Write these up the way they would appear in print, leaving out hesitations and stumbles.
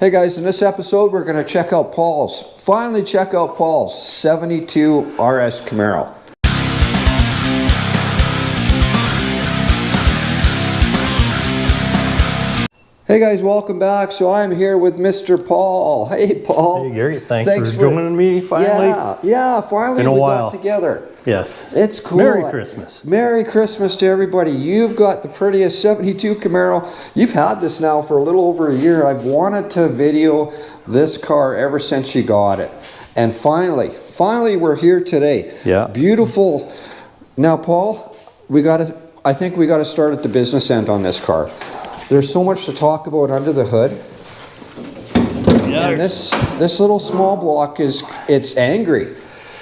Hey guys, in this episode we're going to finally check out Paul's 72 RS Camaro. Hey guys, welcome back. So I'm here with Mr. Paul. Hey Paul. Hey Gary, thanks for joining me finally. Yeah, finally Been a while. got together. Yes. It's cool. Merry Christmas. Merry Christmas to everybody. You've got the prettiest 72 Camaro. You've had this now for a little over a year. I've wanted to video this car ever since you got it. And finally we're here today. Yeah. Beautiful. Now Paul, I think we got to start at the business end on this car. There's so much to talk about under the hood. Yeah. And this little small block it's angry.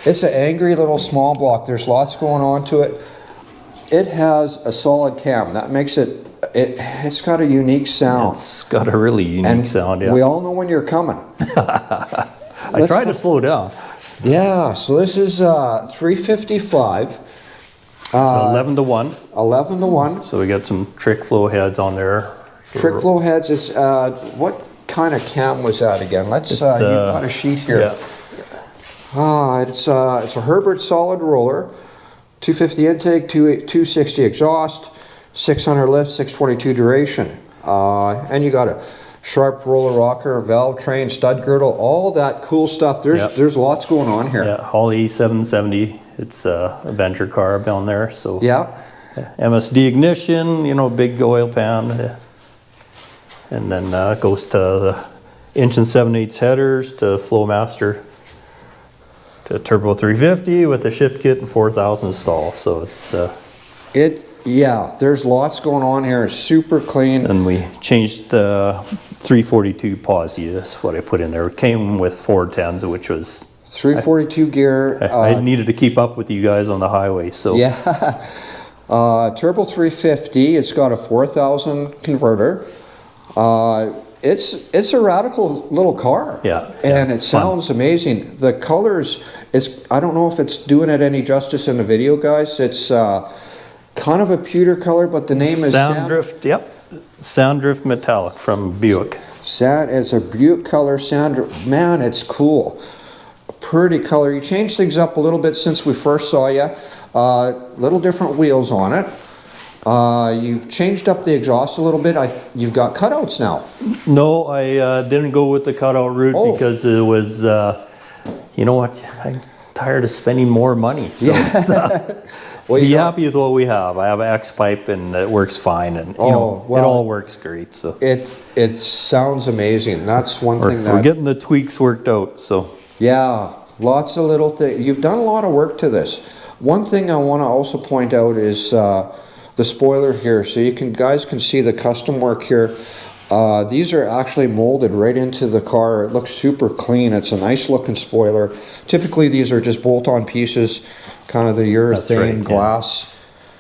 It's an angry little small block. There's lots going on to it. It has a solid cam. That makes it's got a unique sound. It's got a really unique sound, yeah. We all know when you're coming. I try to slow down. Yeah, so this is 355. So 11 to 1. 11 to 1. So we got some trick flow heads on there. Trick flow heads. It's what kind of cam was that again? Let's you've got a sheet here. Yeah. It's a Herbert solid roller, 250 intake, 260 exhaust, 600 lift, 622 duration, and you got a sharp roller rocker, valve train, stud girdle, all that cool stuff. There's lots going on here. Yeah, Holly 770. It's a Avenger carb down there. So yeah. MSD ignition, big oil pan, and then goes to the inch and 7/8 headers to Flowmaster to turbo 350 with a shift kit and 4,000 stall. So it's there's lots going on here. It's super clean. And we changed 342 posi. That's what I put in there. It came with 410s, which was 342 gear. I needed to keep up with you guys on the highway, so yeah. Turbo 350. It's got a 4,000 converter. It's a radical little car. Yeah. And it sounds amazing. The colors, I don't know if it's doing it any justice in the video, guys. It's kind of a pewter color, but the name is Soundrift. Yep. Soundrift Metallic from Buick. It's a Buick color Soundrift. Man, it's cool. Pretty color. You changed things up a little bit since we first saw you. Little different wheels on it. You've changed up the exhaust a little bit. You've got cutouts now. No, I didn't go with the cutout route because it was, you know what, I'm tired of spending more money. So well, be happy with what we have. I have an X-pipe and it works fine, and it all works great. So it sounds amazing. That's one thing we're getting the tweaks worked out. So yeah, lots of little things. You've done a lot of work to this. One thing I want to also point out is the spoiler here. So guys can see the custom work here. These are actually molded right into the car. It looks super clean. It's a nice looking spoiler. Typically these are just bolt-on pieces, kind of the urethane glass.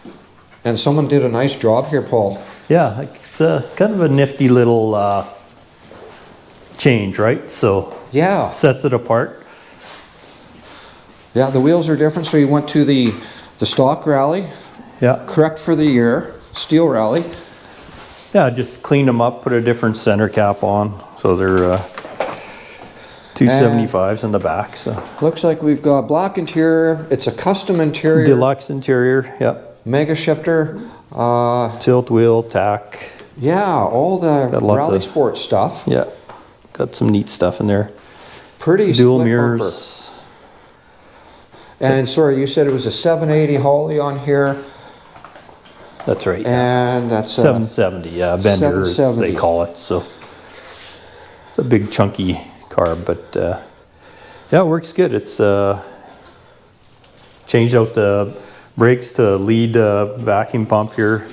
Yeah. And someone did a nice job here, Paul. Yeah, it's kind of a nifty little change, right? So yeah, sets it apart. Yeah, the wheels are different. So you went to the stock rally. Yeah. Correct for the year. Steel rally. Yeah, just cleaned them up, put a different center cap on. So they're 275s in the back. So looks like we've got black interior. It's a custom interior. Deluxe interior, yep. Mega shifter. Tilt wheel, tack. Yeah, all the rally sport stuff. Yeah, got some neat stuff in there. Pretty dual mirrors. Bumper. And sorry, you said it was a 780 Holly on here. That's right. And that's 770, yeah, Avenger as they call it. So it's a big chunky car, but yeah, it works good. It's changed out the brakes to lead vacuum pump here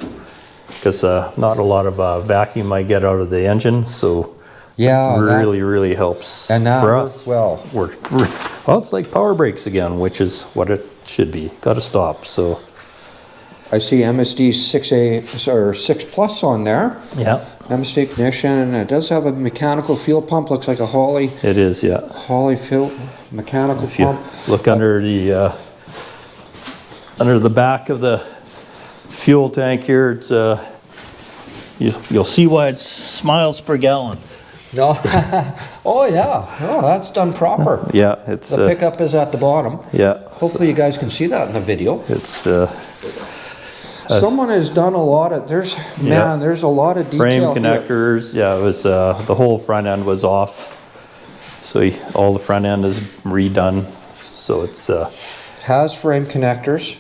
because not a lot of vacuum I get out of the engine. So yeah, really helps for us. Well, it's like power brakes again, which is what it should be. Got to stop. So I see MSD 6A or 6 Plus on there. Yeah. MSD ignition. It does have a mechanical fuel pump. Looks like a Holly. It is, yeah. Holly fuel mechanical if you pump. Look under the back of the fuel tank here. It's you'll see why it's miles per gallon. No. Oh, yeah. Oh, that's done proper. Yeah, it's The pickup is at the bottom. yeah. Hopefully you guys can see that in the video. It's Someone has done a lot of, there's a lot of detail frame here. connectors. Yeah, it was the whole front end was off, so all the front end is redone. So it's Has frame connectors.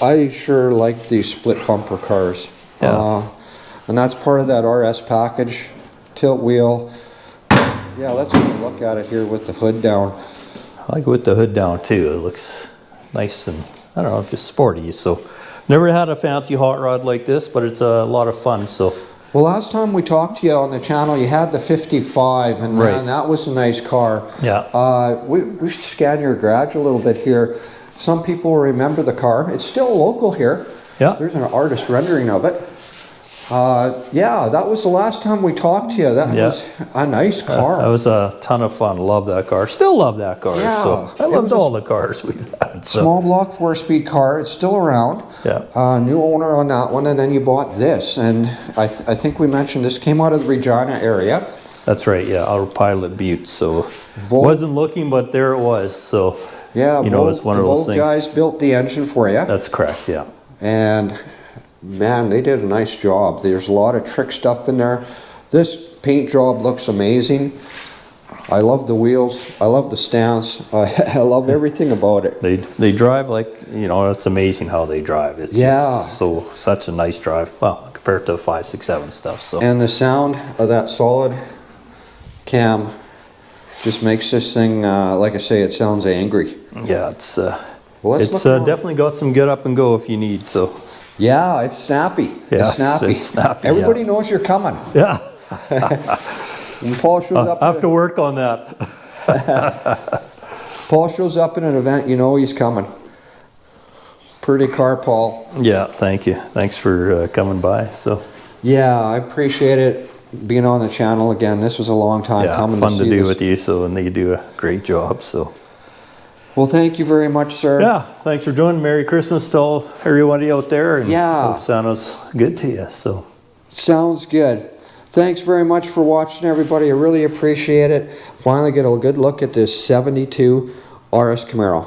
I sure like these split bumper cars. Yeah. And that's part of that RS package. Tilt wheel. Yeah, let's take a look at it here with the hood down. I like it with the hood down too. It looks nice and I don't know, just sporty. So never had a fancy hot rod like this, but it's a lot of fun. So Well, last time we talked to you on the channel, you had the 55, and Right. man, that was a nice car. yeah, We should scan your garage a little bit here. Some people will remember the car. It's still local here. yeah, There's an artist rendering of it. Yeah, that was the last time we talked to you. That Yeah. was a nice car. that was a ton of fun. Love that car. Still love that car. Yeah, So I it loved was a all the cars we've had. So Small block 4-speed car. It's still around. yeah, New owner on that one, and then you bought this. And I think we mentioned this came out of the Regina area. that's right. Yeah, our Pilot Butte. So Volt- wasn't looking, but there it was. So Yeah, you know, it's one of those Volt things. guys built the engine for you. That's correct. Yeah. And man, they did a nice job. There's a lot of trick stuff in there. This paint job looks amazing. I love the wheels. I love the stance. I love everything about it. They drive like, you know, it's amazing how they drive. It's Yeah. just such a nice drive. Well, compared to the 5, 6, 7 stuff. So And the sound of that solid cam just makes this thing, like I say, it sounds angry. yeah, it's let's it's look around. definitely got some get up and go if you need. So Yeah, it's snappy. Yeah, It's snappy. it's snappy, Everybody yeah. knows you're coming. yeah, When Paul shows up, I have to work on that. Paul shows up in an event, you know he's coming. Pretty car, Paul. Yeah, thank you. Thanks for coming by. So Yeah, I appreciate it being on the channel again. This was a long time yeah, coming fun to to see do this. with you. So and you do a great job. So Well, thank you very much, sir. yeah, thanks for joining. Merry Christmas to all everybody out there. And Yeah. hope Santa's good to you. So Sounds good. Thanks very much for watching, everybody. I really appreciate it. Finally get a good look at this 72 RS Camaro.